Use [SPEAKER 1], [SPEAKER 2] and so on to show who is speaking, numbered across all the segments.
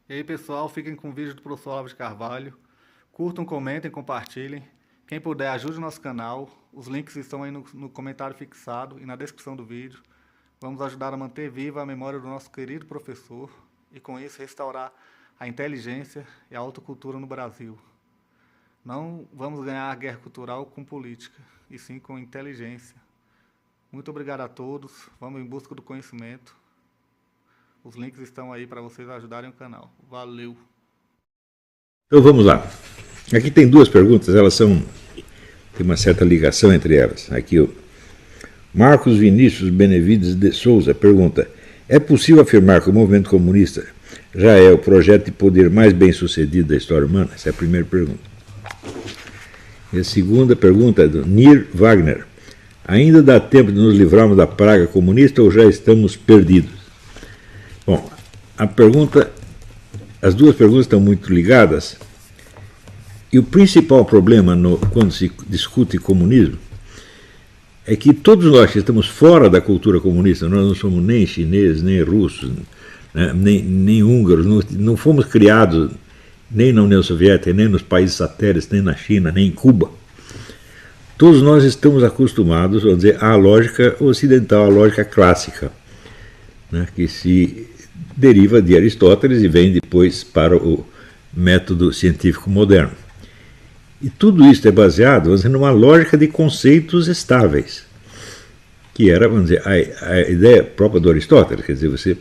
[SPEAKER 1] E aí, pessoal, fiquem com o vídeo do professor Olavo de Carvalho. Curtam, comentem, compartilhem. Quem puder, ajude o nosso canal. Os links estão aí no comentário fixado e na descrição do vídeo. Vamos ajudar a manter viva a memória do nosso querido professor e, com isso, restaurar a inteligência e a alta cultura no Brasil. Não vamos ganhar a guerra cultural com política, e sim com inteligência. Muito obrigado a todos. Vamos em busca do conhecimento. Os links estão aí para vocês ajudarem o canal. Valeu!
[SPEAKER 2] Então vamos lá. Aqui tem duas perguntas, tem uma certa ligação entre elas. Aqui o Marcos Vinícius Benevides de Souza pergunta: é possível afirmar que o movimento comunista já é o projeto de poder mais bem sucedido da história humana? Essa é a primeira pergunta. E a segunda pergunta é do Nir Wagner: ainda dá tempo de nos livrarmos da praga comunista ou já estamos perdidos? Bom, as duas perguntas estão muito ligadas, e o principal problema quando se discute comunismo é que todos nós que estamos fora da cultura comunista, nós não somos nem chineses, nem russos, né, nem húngaros, não fomos criados nem na União Soviética, nem nos países satélites, nem na China, nem em Cuba. Todos nós estamos acostumados, vamos dizer, à lógica ocidental, à lógica clássica, né, que se deriva de Aristóteles e vem depois para o método científico moderno. E tudo isso é baseado, vamos dizer, numa lógica de conceitos estáveis, que era, vamos dizer, a ideia própria do Aristóteles, quer dizer, você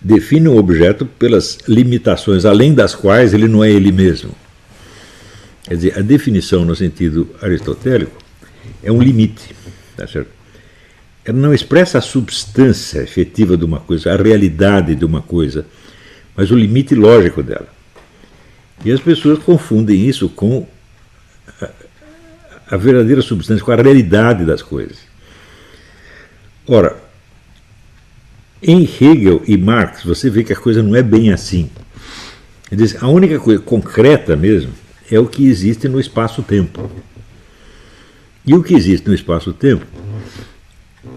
[SPEAKER 2] define um objeto pelas limitações além das quais ele não é ele mesmo. Quer dizer, a definição no sentido aristotélico é um limite, tá certo? Ela não expressa a substância efetiva de uma coisa, a realidade de uma coisa, mas o limite lógico dela. E as pessoas confundem isso com a verdadeira substância, com a realidade das coisas. Ora, em Hegel e Marx, você vê que a coisa não é bem assim. Quer dizer, a única coisa concreta mesmo é o que existe no espaço-tempo. E o que existe no espaço-tempo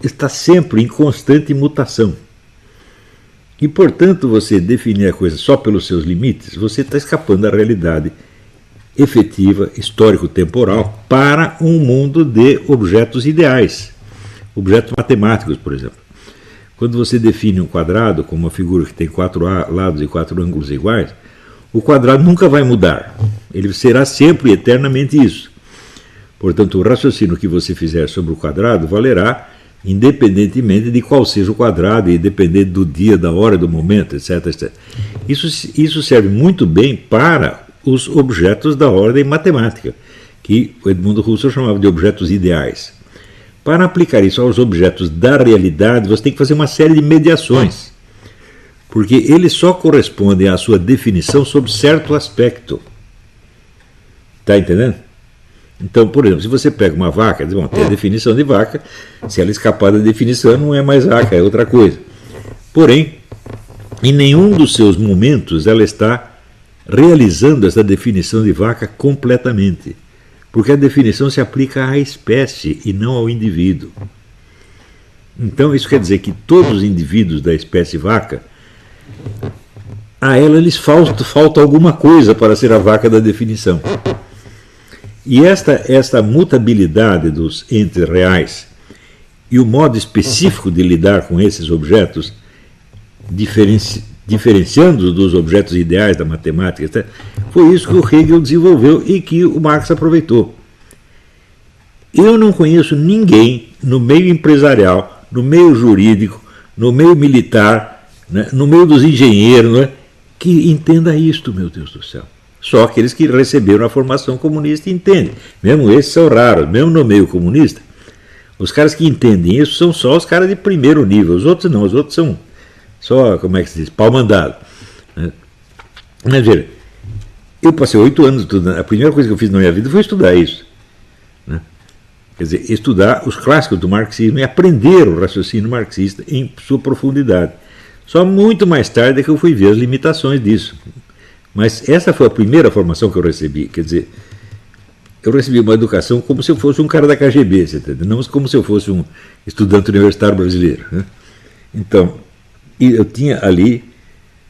[SPEAKER 2] está sempre em constante mutação. E, portanto, você definir a coisa só pelos seus limites, você está escapando da realidade efetiva, histórico-temporal, para um mundo de objetos ideais, objetos matemáticos, por exemplo. Quando você define um quadrado como uma figura que tem 4 lados e 4 ângulos iguais, o quadrado nunca vai mudar. Ele será sempre e eternamente isso. Portanto, o raciocínio que você fizer sobre o quadrado valerá independentemente de qual seja o quadrado e independente do dia, da hora, do momento, etc, etc. Isso serve muito bem para os objetos da ordem matemática, que o Edmundo Husserl chamava de objetos ideais. Para aplicar isso aos objetos da realidade, você tem que fazer uma série de mediações, porque eles só correspondem à sua definição sob certo aspecto. Está entendendo? Então, por exemplo, se você pega uma vaca, diz, bom, tem a definição de vaca, se ela escapar da definição, não é mais vaca, é outra coisa. Porém, em nenhum dos seus momentos ela está realizando essa definição de vaca completamente, porque a definição se aplica à espécie e não ao indivíduo. Então, isso quer dizer que todos os indivíduos da espécie vaca, a ela lhes falta alguma coisa para ser a vaca da definição. E esta mutabilidade dos entes reais e o modo específico de lidar com esses objetos, diferenciando dos objetos ideais da matemática, foi isso que o Hegel desenvolveu e que o Marx aproveitou. Eu não conheço ninguém no meio empresarial, no meio jurídico, no meio militar, né, no meio dos engenheiros, né, que entenda isto, meu Deus do céu. Só aqueles que receberam a formação comunista entendem. Mesmo esses são raros, mesmo no meio comunista. Os caras que entendem isso são só os caras de primeiro nível. Os outros não, os outros são só, como é que se diz, pau mandado. Mas veja, eu passei 8 anos estudando. A primeira coisa que eu fiz na minha vida foi estudar isso. Né? Quer dizer, estudar os clássicos do marxismo e aprender o raciocínio marxista em sua profundidade. Só muito mais tarde é que eu fui ver as limitações disso. Mas essa foi a primeira formação que eu recebi. Quer dizer, eu recebi uma educação como se eu fosse um cara da KGB, você entende? Não como se eu fosse um estudante universitário brasileiro. Né? Então, eu tinha ali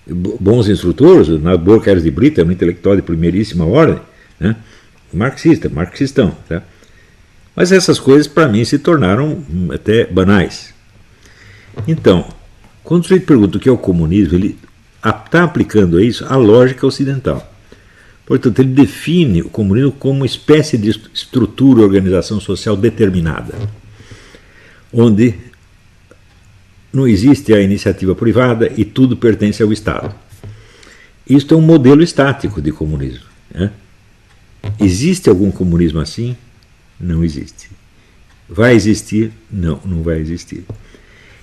[SPEAKER 2] bons instrutores, o Nabor Queiroz de Brito é um intelectual de primeiríssima ordem, né? Marxistão. Tá? Mas essas coisas, para mim, se tornaram até banais. Então, quando o sujeito pergunta o que é o comunismo, ele está aplicando a isso a lógica ocidental. Portanto, ele define o comunismo como uma espécie de estrutura e organização social determinada, onde não existe a iniciativa privada e tudo pertence ao Estado. Isto é um modelo estático de comunismo. Né? Existe algum comunismo assim? Não existe. Vai existir? Não, não vai existir.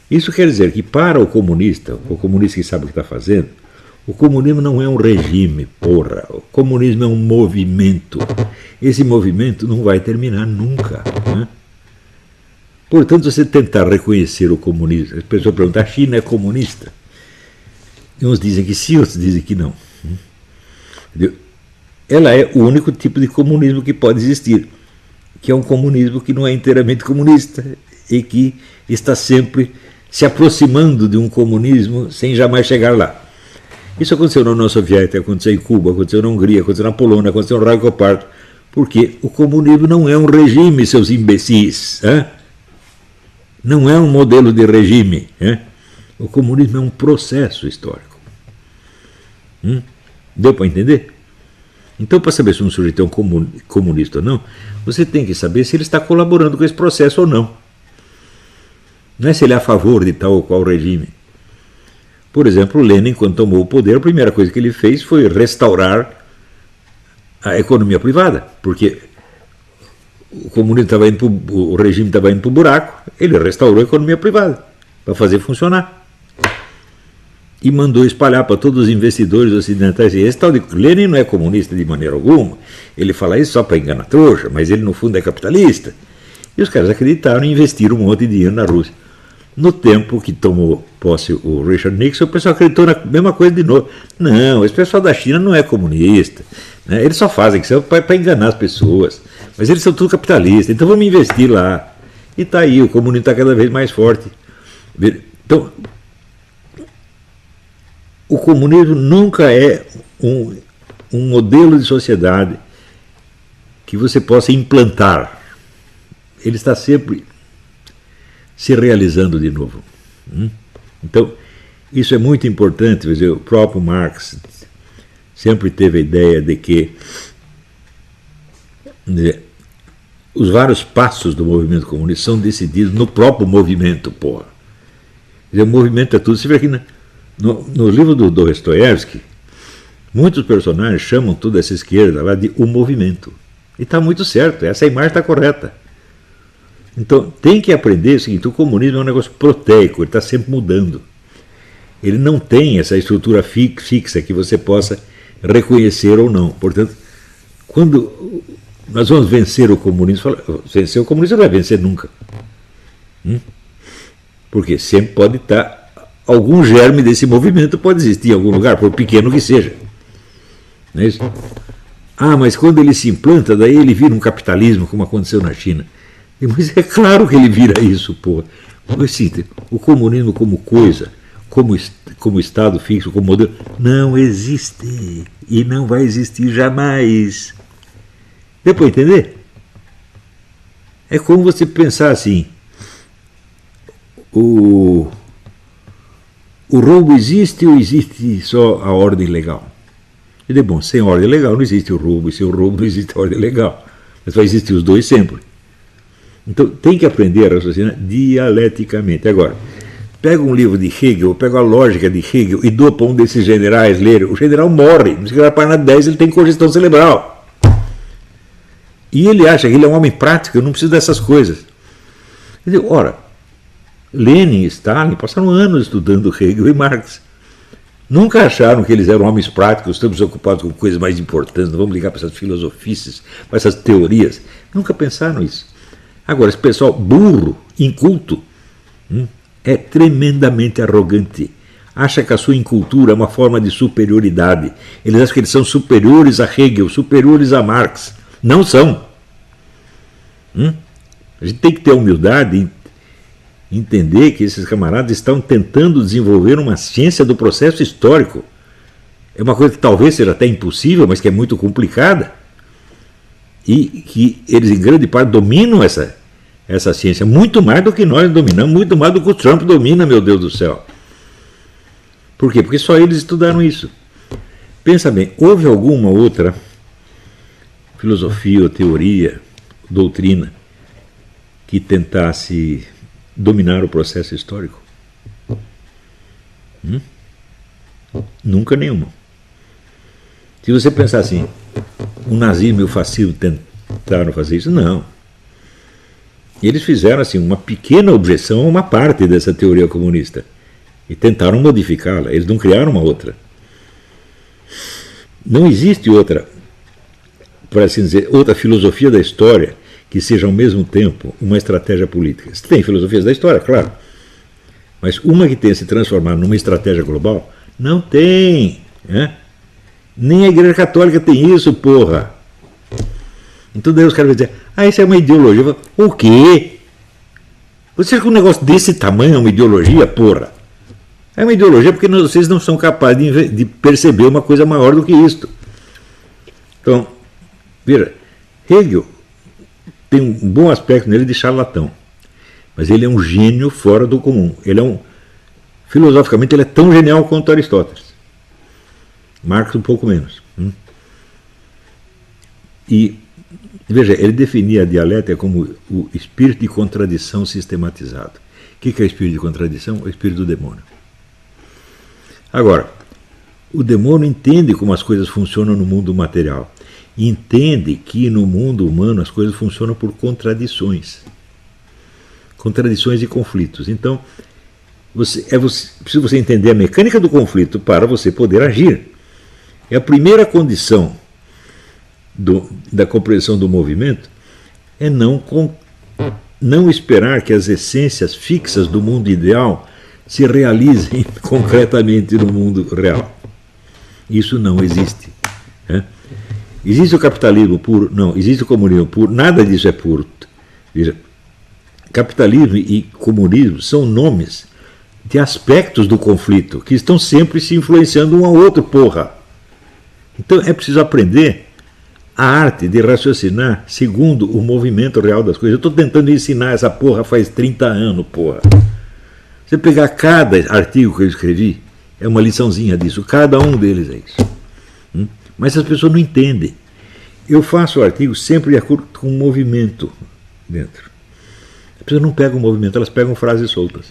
[SPEAKER 2] Isso quer dizer que para o comunista que sabe o que está fazendo, o comunismo não é um regime, porra. O comunismo é um movimento. Esse movimento não vai terminar nunca. Né? Portanto, você tentar reconhecer o comunismo, as pessoas perguntam, a China é comunista? E uns dizem que sim, outros dizem que não. Entendeu? Ela é o único tipo de comunismo que pode existir, que é um comunismo que não é inteiramente comunista e que está sempre se aproximando de um comunismo sem jamais chegar lá. Isso aconteceu na União Soviética, aconteceu em Cuba, aconteceu na Hungria, aconteceu na Polônia, aconteceu no Raio Parto, porque o comunismo não é um regime, seus imbecis. Hein? Não é um modelo de regime. Hein? O comunismo é um processo histórico. Deu para entender? Então, para saber se um sujeito é um comunista ou não, você tem que saber se ele está colaborando com esse processo ou não. Não é se ele é a favor de tal ou qual regime. Por exemplo, Lenin, quando tomou o poder, a primeira coisa que ele fez foi restaurar a economia privada, porque o comunismo estava indo o regime estava indo para o buraco, ele restaurou a economia privada para fazer funcionar. E mandou espalhar para todos os investidores ocidentais. Esse tal de Lenin não é comunista de maneira alguma. Ele fala isso só para enganar trouxa, mas ele no fundo é capitalista. E os caras acreditaram e investiram um monte de dinheiro na Rússia. No tempo que tomou posse o Richard Nixon, o pessoal acreditou na mesma coisa de novo. Não, esse pessoal da China não é comunista. Né? Eles só fazem isso para enganar as pessoas. Mas eles são tudo capitalistas, então vamos investir lá. E está aí, o comunismo está cada vez mais forte. Então, o comunismo nunca é um modelo de sociedade que você possa implantar. Ele está sempre se realizando de novo. Então, isso é muito importante. O próprio Marx sempre teve a ideia de que os vários passos do movimento comunista são decididos no próprio movimento, porra. O movimento é tudo. Você vê aqui no livro do Dostoiévski, muitos personagens chamam toda essa esquerda lá de o movimento. E está muito certo, essa imagem está correta. Então, tem que aprender o seguinte: o comunismo é um negócio proteico, ele está sempre mudando. Ele não tem essa estrutura fixa que você possa reconhecer ou não. Portanto, quando nós vamos vencer o comunismo, vencer o comunismo não vai vencer nunca. Porque sempre pode estar, algum germe desse movimento pode existir em algum lugar, por pequeno que seja. Não é isso? Ah, mas quando ele se implanta, daí ele vira um capitalismo, como aconteceu na China. Mas é claro que ele vira isso, pô. O comunismo como coisa, como Estado fixo, como modelo, não existe. E não vai existir jamais. Deu para entender? É como você pensar assim: o roubo existe ou existe só a ordem legal? E de bom, sem ordem legal não existe o roubo, e sem o roubo não existe a ordem legal. Mas vai existir os dois sempre. Então tem que aprender a raciocinar dialeticamente. Agora, pega um livro de Hegel, pega a lógica de Hegel e doa para um desses generais ler. O general morre, não sei que na página 10 ele tem congestão cerebral. E ele acha que ele é um homem prático, eu não preciso dessas coisas. Quer dizer, ora, Lenin e Stalin passaram anos estudando Hegel e Marx. Nunca acharam que eles eram homens práticos, estamos ocupados com coisas mais importantes, não vamos ligar para essas filosofias, para essas teorias. Nunca pensaram isso. Agora, esse pessoal burro, inculto, é tremendamente arrogante. Acha que a sua incultura é uma forma de superioridade. Eles acham que eles são superiores a Hegel, superiores a Marx. Não são. A gente tem que ter a humildade e entender que esses camaradas estão tentando desenvolver uma ciência do processo histórico. é uma coisa que talvez seja até impossível, mas que é muito complicada, e que eles em grande parte dominam essa ciência, muito mais do que nós dominamos, muito mais do que o Trump domina, meu Deus do céu. Por quê? Porque só eles estudaram isso. Pensa bem, houve alguma outra filosofia ou teoria, doutrina, que tentasse dominar o processo histórico? Nunca nenhuma. Se você pensar assim, o nazismo e o fascismo tentaram fazer isso, não. Eles fizeram assim uma pequena objeção a uma parte dessa teoria comunista e tentaram modificá-la. Eles não criaram uma outra. Não existe outra, por assim dizer, outra filosofia da história que seja ao mesmo tempo uma estratégia política. Tem filosofias da história, claro, mas uma que tenha se transformado numa estratégia global, não tem. Né? Nem a Igreja Católica tem isso, porra. Então daí os caras vão dizer, isso é uma ideologia. Falo, o quê? Você acha que um negócio desse tamanho é uma ideologia, porra? É uma ideologia porque vocês não são capazes de perceber uma coisa maior do que isto. Então, veja, Hegel tem um bom aspecto nele de charlatão, mas ele é um gênio fora do comum. Filosoficamente, ele é tão genial quanto Aristóteles. Marx um pouco menos. E, veja, ele definia a dialética como o espírito de contradição sistematizado. O que é o espírito de contradição? O espírito do demônio. Agora, o demônio entende como as coisas funcionam no mundo material. Entende que no mundo humano as coisas funcionam por contradições. Contradições e conflitos. Então, precisa você entender a mecânica do conflito para você poder agir. É a primeira condição da compreensão do movimento é não esperar que as essências fixas do mundo ideal se realizem concretamente no mundo real. Isso não existe. Né? Existe o capitalismo puro? Não. Existe o comunismo puro? Nada disso é puro. Veja, capitalismo e comunismo são nomes de aspectos do conflito que estão sempre se influenciando um ao outro, porra. Então é preciso aprender a arte de raciocinar segundo o movimento real das coisas. Eu estou tentando ensinar essa porra faz 30 anos, porra. Você pegar cada artigo que eu escrevi, é uma liçãozinha disso. Cada um deles é isso. Mas as pessoas não entendem. Eu faço o artigo sempre de acordo com o movimento dentro. As pessoas não pegam o movimento, elas pegam frases soltas.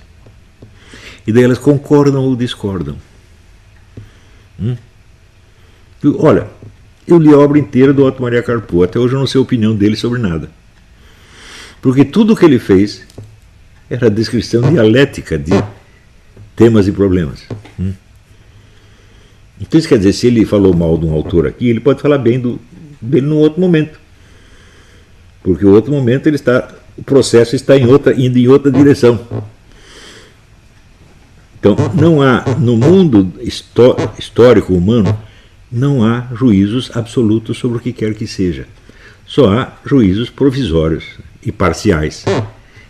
[SPEAKER 2] E daí elas concordam ou discordam. Olha, eu li a obra inteira do Otto Maria Carpo. Até hoje eu não sei a opinião dele sobre nada. Porque tudo o que ele fez era a descrição dialética de temas e problemas. Então isso quer dizer, se ele falou mal de um autor aqui, ele pode falar bem dele num outro momento. Porque o outro momento o processo está indo em outra direção. Então, não há, no mundo histórico humano, não há juízos absolutos sobre o que quer que seja. Só há juízos provisórios e parciais.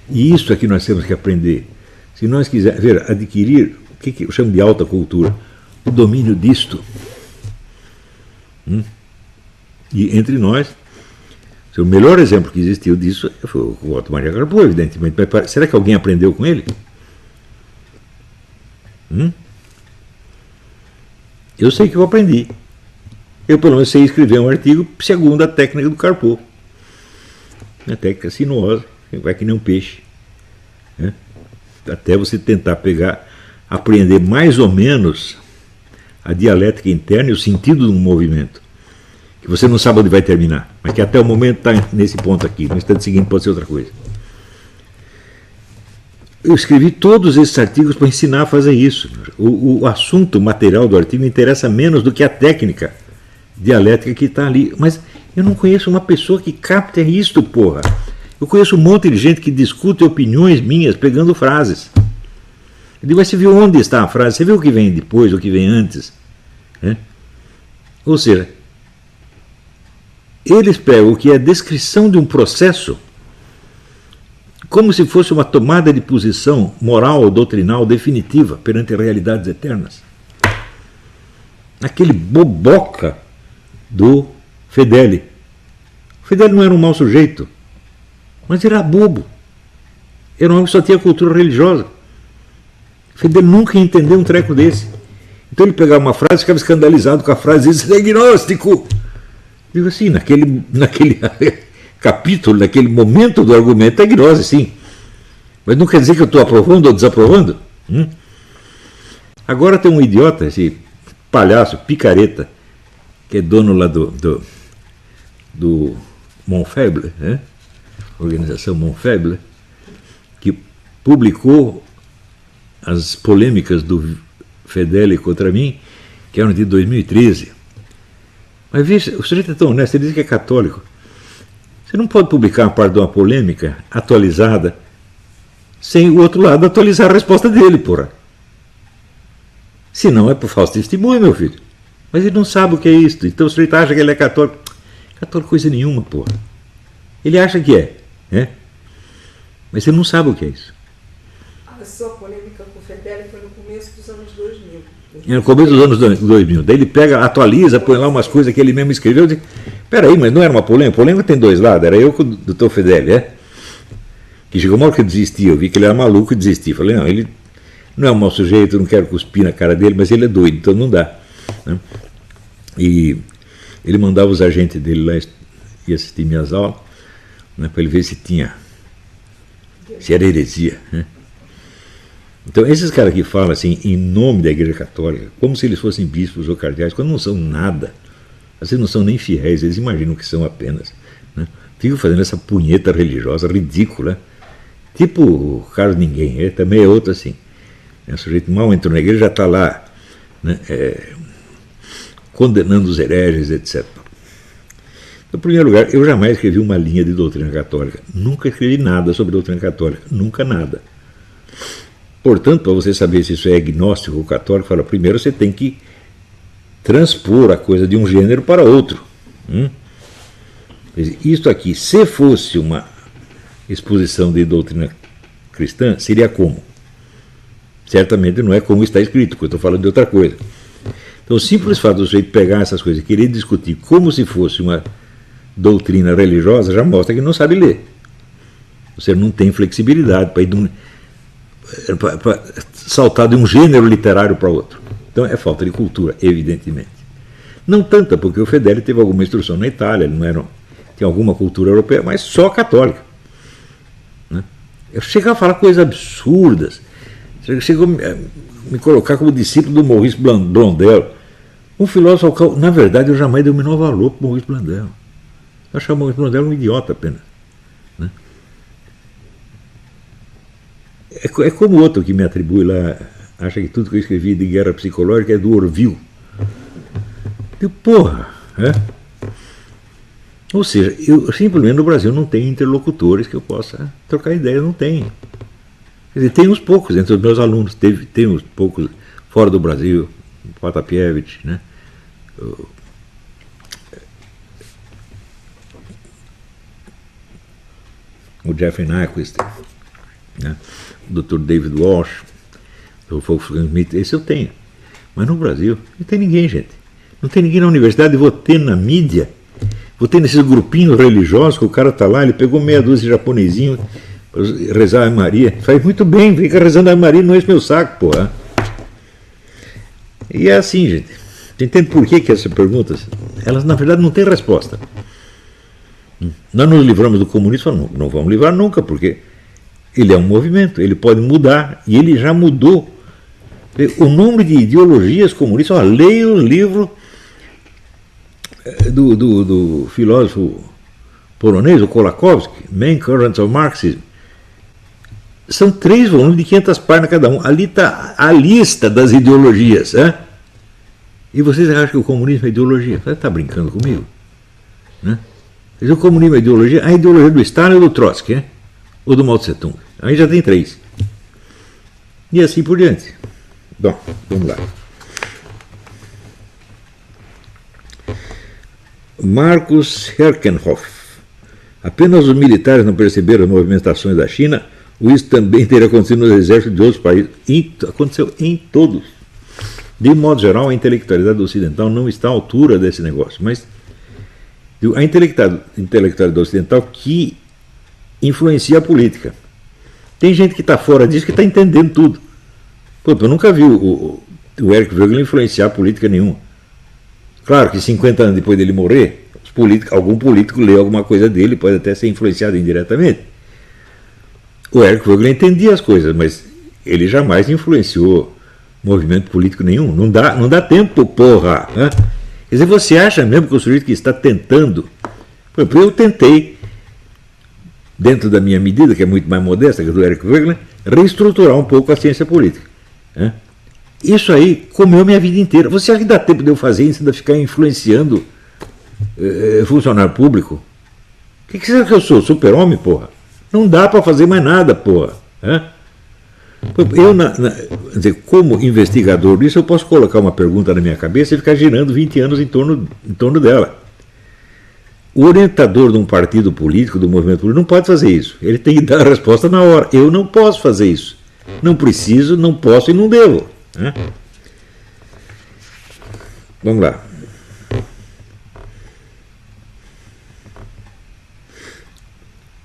[SPEAKER 2] E isso é que nós temos que aprender. Se nós quisermos adquirir o que eu chamo de alta cultura, o domínio disto. E entre nós, o melhor exemplo que existiu disso foi o Otto Maria Carpo, evidentemente. Mas será que alguém aprendeu com ele? Eu sei que eu aprendi. Eu, pelo menos, sei escrever um artigo segundo a técnica do Carpo. A técnica sinuosa, vai que nem um peixe. Né? Até você tentar apreender mais ou menos a dialética interna e o sentido de um movimento. Que você não sabe onde vai terminar, mas que até o momento está nesse ponto aqui. No instante seguinte pode ser outra coisa. Eu escrevi todos esses artigos para ensinar a fazer isso. O assunto material do artigo interessa menos do que a técnica dialética que está ali. Mas eu não conheço uma pessoa que capte isto, porra. Eu conheço um monte de gente que discute opiniões minhas pegando frases. Eu digo, mas você viu onde está a frase? Você viu o que vem depois, o que vem antes? Ou seja, eles pegam o que é a descrição de um processo como se fosse uma tomada de posição moral ou doutrinal definitiva perante realidades eternas. aquele boboca do Fedeli. O Fedeli não era um mau sujeito, mas era bobo. Era um homem que só tinha cultura religiosa. O Fedeli nunca entendeu um treco desse. Então ele pegava uma frase e ficava escandalizado com a frase, isso é agnóstico. Digo assim, naquele capítulo, naquele momento do argumento, é gnose, sim. Mas não quer dizer que eu estou aprovando ou desaprovando. Agora tem um idiota, esse palhaço, picareta, que é dono lá do Montfaible, né? Organização Montfaible, que publicou as polêmicas do Fedeli contra mim, que eram de 2013. Mas veja, o sujeito é tão honesto, ele diz que é católico. Você não pode publicar uma parte de uma polêmica atualizada sem o outro lado atualizar a resposta dele, porra. Se não é por falso testemunho, meu filho. Mas ele não sabe o que é isso. Então o sujeito acha que ele é católico. Católico coisa nenhuma, porra. Ele acha que é, né? Mas ele não sabe o que é isso.
[SPEAKER 3] A sua polêmica com o Fedeli foi no começo dos anos 2000.
[SPEAKER 2] É no começo dos anos 2000. Daí ele pega, atualiza, põe lá umas coisas que ele mesmo escreveu. Diz, peraí, mas não era uma polêmica? Polêmica tem dois lados. Era eu com o doutor Fedeli, é? Que chegou uma hora que eu desisti. Eu vi que ele era maluco e desisti. Falei, não, ele não é um mau sujeito, não quero cuspir na cara dele, mas ele é doido, então não dá. Né? E ele mandava os agentes dele lá e assistir minhas aulas, né, para ele ver se era heresia. Né? Então, esses caras que falam assim, em nome da Igreja Católica, como se eles fossem bispos ou cardeais, quando não são nada, vocês não são nem fiéis, eles imaginam que são apenas. Né? Ficam fazendo essa punheta religiosa ridícula, tipo o Carlos Ninguém, ele também é outro assim. O sujeito mal entrou na igreja, já está lá, né, condenando os hereges, etc. Então, em primeiro lugar, eu jamais escrevi uma linha de doutrina católica. Nunca escrevi nada sobre doutrina católica. Nunca nada. Portanto, para você saber se isso é agnóstico ou católico, fala, primeiro você tem que transpor a coisa de um gênero para outro. Isto aqui, se fosse uma exposição de doutrina cristã, seria como? Certamente não é como está escrito, porque eu estou falando de outra coisa. Então, o simples fato do sujeito pegar essas coisas e querer discutir como se fosse uma doutrina religiosa já mostra que não sabe ler. Você não tem flexibilidade para saltar de um gênero literário para outro. Então, é falta de cultura, evidentemente. Não tanta, porque o Fedeli teve alguma instrução na Itália, ele não era, tinha alguma cultura europeia, mas só católica. Né? Eu chegava a falar coisas absurdas. Chegou a me colocar como discípulo do Maurice Blondel, um filósofo ao qual, na verdade, eu jamais dei o menor valor para o Maurice Blondel. Eu achava o Maurice Blondel um idiota apenas. Né? É como o outro que me atribui lá, acha que tudo que eu escrevi de guerra psicológica é do Orville. Eu, porra, Ou seja, eu simplesmente no Brasil não tenho interlocutores que eu possa trocar ideia, não tenho. Quer dizer, tem uns poucos entre os meus alunos, tem uns poucos fora do Brasil, o Potapievich, né? O Jeffrey Nyquist, né? O Dr. David Walsh, o Wolfgang Schmidt, esse eu tenho. Mas no Brasil não tem ninguém, gente. Não tem ninguém na universidade, vou ter na mídia, vou ter nesses grupinhos religiosos que o cara está lá, ele pegou meia dúzia de japonesinho, rezar a Maria, faz muito bem, fica rezando a Maria, não enche meu saco, porra. E é assim, gente. Você entende por que essas perguntas? Elas, na verdade, não têm resposta. Nós nos livramos do comunismo, não vamos livrar nunca, porque ele é um movimento, ele pode mudar, e ele já mudou. O número de ideologias comunistas, leia o livro do filósofo polonês, o Kolakowski, Main Currents of Marxism. São 3 volumes de 500 páginas cada um. Ali está a lista das ideologias. E vocês acham que o comunismo é ideologia? Você está brincando comigo? Né? O comunismo é ideologia? A ideologia do Stalin ou do Trotsky? Ou do Mao Tse Tung? Aí já tem 3. E assim por diante. Bom, vamos lá. Marcus Herkenhoff. Apenas os militares não perceberam as movimentações da China, ou isso também teria acontecido nos exércitos de outros países. Aconteceu em todos. De modo geral, a intelectualidade ocidental não está à altura desse negócio, mas a intelectualidade ocidental que influencia a política. Tem gente que está fora disso que está entendendo tudo. Pô, eu nunca vi o Eric Voegelin influenciar a política nenhuma. Claro que 50 anos depois dele morrer, algum político lê alguma coisa dele, pode até ser influenciado indiretamente. O Eric Voegelin entendia as coisas, mas ele jamais influenciou movimento político nenhum. Não dá tempo, porra. Né? Quer dizer, você acha mesmo que o sujeito que está tentando... Por exemplo, eu tentei, dentro da minha medida, que é muito mais modesta que a do Eric Voegelin, reestruturar um pouco a ciência política. Né? Isso aí comeu minha vida inteira. Você acha que dá tempo de eu fazer isso, de ficar influenciando funcionário público? O que você acha que eu sou? Super-homem, porra? Não dá para fazer mais nada, porra. Né? Eu, como investigador disso, eu posso colocar uma pergunta na minha cabeça e ficar girando 20 anos em torno dela. O orientador de um partido político, do movimento político, não pode fazer isso. Ele tem que dar a resposta na hora. Eu não posso fazer isso. Não preciso, não posso e não devo. Né? Vamos lá.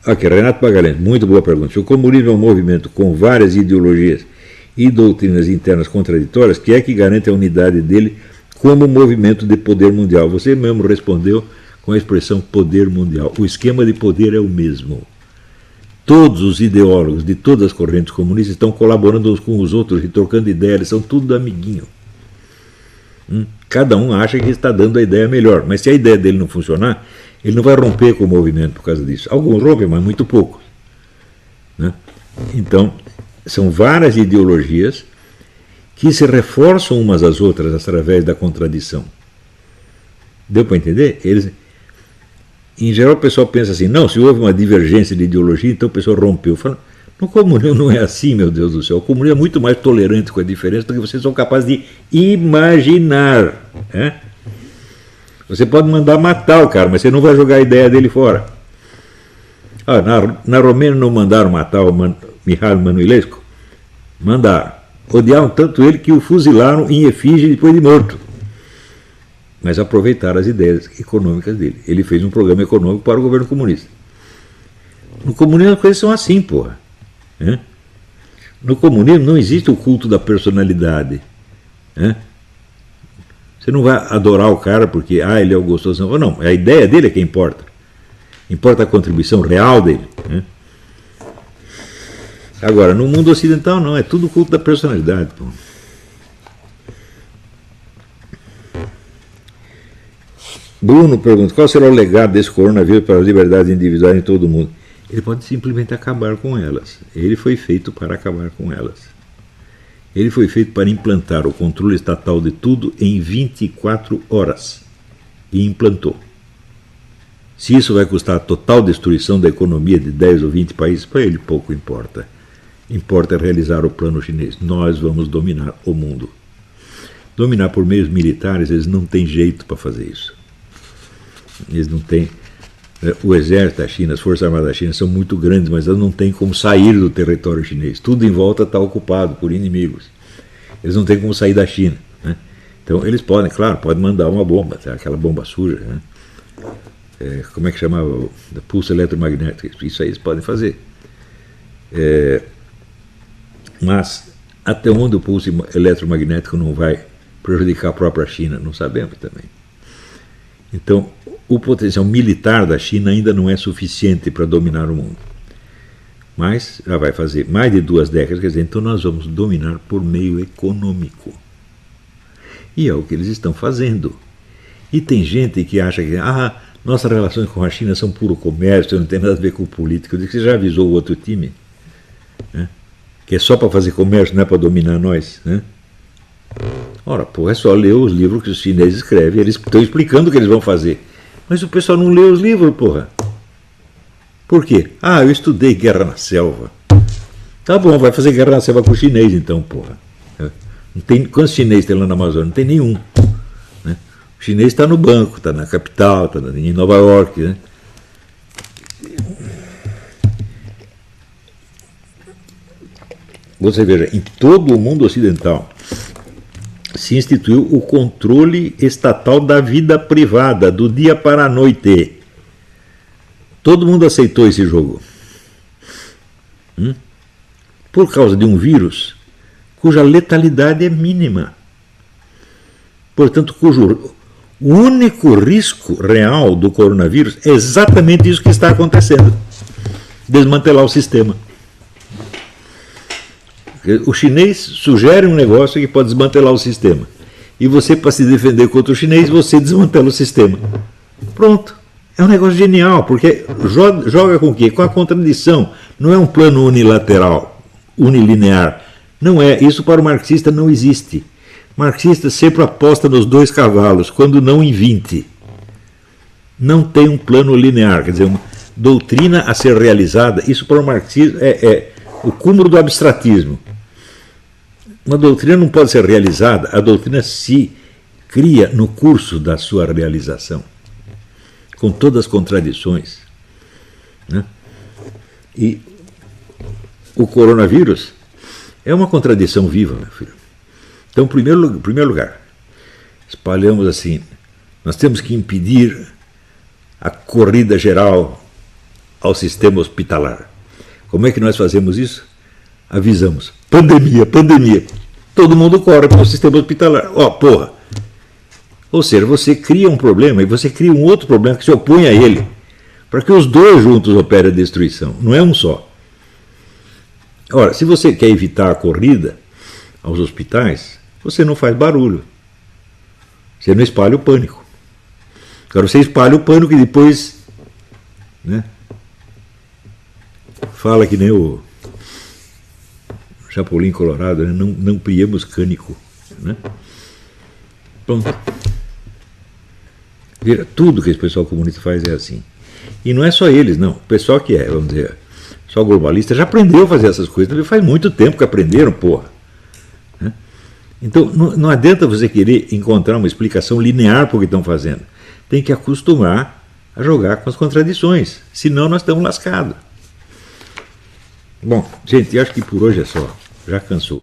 [SPEAKER 2] Aqui, Renato Magalhães, muito boa pergunta. Se o comunismo é um movimento com várias ideologias e doutrinas internas contraditórias, que é que garante a unidade dele como movimento de poder mundial? Você mesmo respondeu com a expressão poder mundial. O esquema de poder é o mesmo. Todos os ideólogos de todas as correntes comunistas estão colaborando uns com os outros e trocando ideias, eles são tudo amiguinho. Cada um acha que está dando a ideia melhor, mas se a ideia dele não funcionar, ele não vai romper com o movimento por causa disso. Alguns rompem, mas muito poucos. Né? Então, são várias ideologias que se reforçam umas às outras através da contradição. Deu para entender? Em geral, o pessoal pensa assim, não, se houve uma divergência de ideologia, então o pessoal rompeu. Fala, no comunismo não é assim, meu Deus do céu. O comunismo é muito mais tolerante com a diferença do que vocês são capazes de imaginar. Né? Você pode mandar matar o cara, mas você não vai jogar a ideia dele fora. Na Romênia não mandaram matar o Mihail Manuilescu? Mandaram. Odiaram tanto ele que o fuzilaram em efígie depois de morto. Mas aproveitaram as ideias econômicas dele. Ele fez um programa econômico para o governo comunista. No comunismo as coisas são assim, porra. Né? No comunismo não existe o culto da personalidade. Né? Você não vai adorar o cara porque ele é o gostoso. Não, a ideia dele é que importa. Importa a contribuição real dele. Né? Agora, no mundo ocidental não, é tudo culto da personalidade. Pô. Bruno pergunta, qual será o legado desse coronavírus para as liberdades individuais em todo o mundo? Ele pode simplesmente acabar com elas. Ele foi feito para acabar com elas. Ele foi feito para implantar o controle estatal de tudo em 24 horas. E implantou. Se isso vai custar a total destruição da economia de 10 ou 20 países, para ele pouco importa. Importa realizar o plano chinês. Nós vamos dominar o mundo. Dominar por meios militares, eles não têm jeito para fazer isso. Eles não têm... O exército da China, as forças armadas da China são muito grandes, mas elas não têm como sair do território chinês. Tudo em volta está ocupado por inimigos. Eles não têm como sair da China. Né? Então eles podem, claro, podem mandar uma bomba, aquela bomba suja. Né? Como é que chamava? Da pulso eletromagnético. Isso aí eles podem fazer. Mas até onde o pulso eletromagnético não vai prejudicar a própria China, não sabemos também. Então, o potencial militar da China ainda não é suficiente para dominar o mundo. Mas já vai fazer mais de 2 décadas, quer dizer, então nós vamos dominar por meio econômico. E é o que eles estão fazendo. E tem gente que acha que nossas relações com a China são puro comércio, não tem nada a ver com política. Eu digo que você já avisou o outro time, né? Que é só para fazer comércio, não é para dominar nós. Né? Ora, pô, é só ler os livros que os chineses escrevem, eles estão explicando o que eles vão fazer. Mas o pessoal não lê os livros, porra. Por quê? Eu estudei Guerra na Selva. Tá bom, vai fazer guerra na selva com o chinês então, porra. Não tem, quantos chineses tem lá na Amazônia? Não tem nenhum. Né? O chinês está no banco, está na capital, está em Nova York. Né? Você veja, em todo o mundo ocidental, se instituiu o controle estatal da vida privada, do dia para a noite. Todo mundo aceitou esse jogo. Por causa de um vírus cuja letalidade é mínima. Portanto, o único risco real do coronavírus é exatamente isso que está acontecendo. Desmantelar o sistema. O chinês sugere um negócio que pode desmantelar o sistema. E você, para se defender contra o chinês, você desmantela o sistema. Pronto. É um negócio genial, porque joga com o quê? Com a contradição. Não é um plano unilateral, unilinear. Não é. Isso para o marxista não existe. O marxista sempre aposta nos 2 cavalos, quando não em 20. Não tem um plano linear, quer dizer, uma doutrina a ser realizada. Isso para o marxismo é o cúmulo do abstratismo. Uma doutrina não pode ser realizada, a doutrina se cria no curso da sua realização, com todas as contradições. Né? E o coronavírus é uma contradição viva, meu filho. Então, em primeiro lugar, espalhamos assim, nós temos que impedir a corrida geral ao sistema hospitalar. Como é que nós fazemos isso? Avisamos, pandemia, pandemia. Todo mundo corre para o sistema hospitalar. Ó, porra. Ou seja, você cria um problema e você cria um outro problema que se opõe a ele, para que os 2 juntos operem a destruição, não é um só. Ora, se você quer evitar a corrida aos hospitais, você não faz barulho. Você não espalha o pânico. Agora você espalha o pânico e depois, né, fala que nem o Chapolin Colorado, né? Não priemos cânico. Né? Pronto. Vira, tudo que esse pessoal comunista faz é assim. E não é só eles, não. O pessoal que é, vamos dizer, o pessoal globalista já aprendeu a fazer essas coisas. Faz muito tempo que aprenderam, porra. Né? Então não adianta você querer encontrar uma explicação linear para o que estão fazendo. Tem que acostumar a jogar com as contradições. Senão nós estamos lascados. Bom, gente, acho que por hoje é só. Já cansou.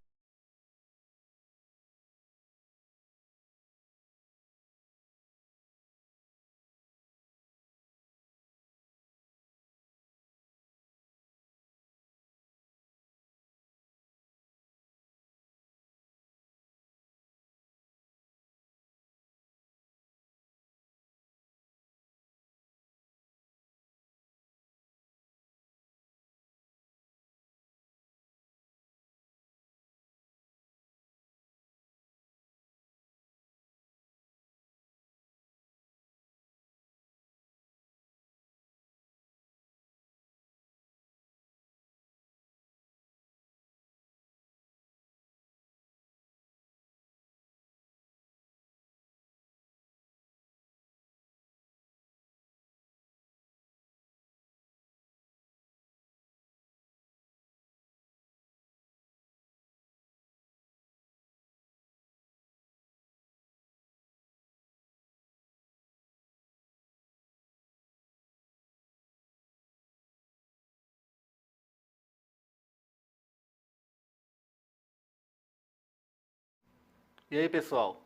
[SPEAKER 1] E aí, pessoal,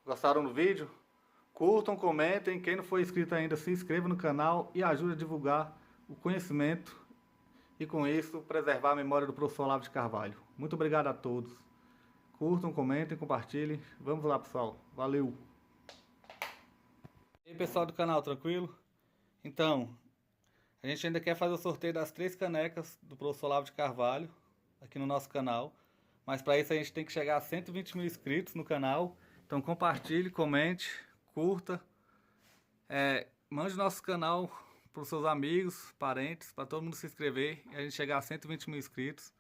[SPEAKER 1] gostaram do vídeo? Curtam, comentem, quem não for inscrito ainda, se inscreva no canal e ajude a divulgar o conhecimento e com isso preservar a memória do professor Olavo de Carvalho. Muito obrigado a todos. Curtam, comentem, compartilhem. Vamos lá, pessoal. Valeu! E aí, pessoal do canal, tranquilo? Então, a gente ainda quer fazer o sorteio das 3 canecas do professor Olavo de Carvalho aqui no nosso canal. Mas para isso a gente tem que chegar a 120 mil inscritos no canal. Então compartilhe, comente, curta. Mande o nosso canal para os seus amigos, parentes, para todo mundo se inscrever e a gente chegar a 120 mil inscritos.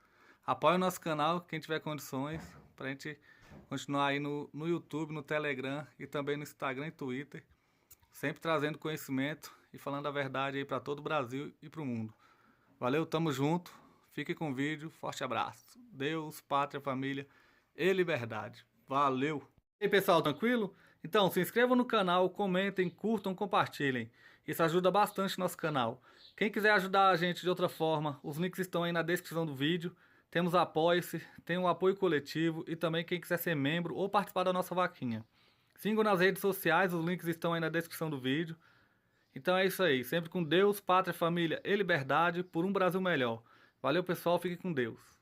[SPEAKER 1] Apoie o nosso canal, quem tiver condições, para a gente continuar aí no YouTube, no Telegram e também no Instagram e Twitter. Sempre trazendo conhecimento e falando a verdade aí para todo o Brasil e para o mundo. Valeu, tamo junto. Fique com o vídeo. Forte abraço. Deus, pátria, família e liberdade. Valeu! E aí, pessoal, tranquilo? Então, se inscrevam no canal, comentem, curtam, compartilhem. Isso ajuda bastante nosso canal. Quem quiser ajudar a gente de outra forma, os links estão aí na descrição do vídeo. Temos Apoie-se, tem o apoio coletivo e também quem quiser ser membro ou participar da nossa vaquinha. Sigam nas redes sociais, os links estão aí na descrição do vídeo. Então é isso aí, sempre com Deus, pátria, família e liberdade por um Brasil melhor. Valeu pessoal, fiquem com Deus.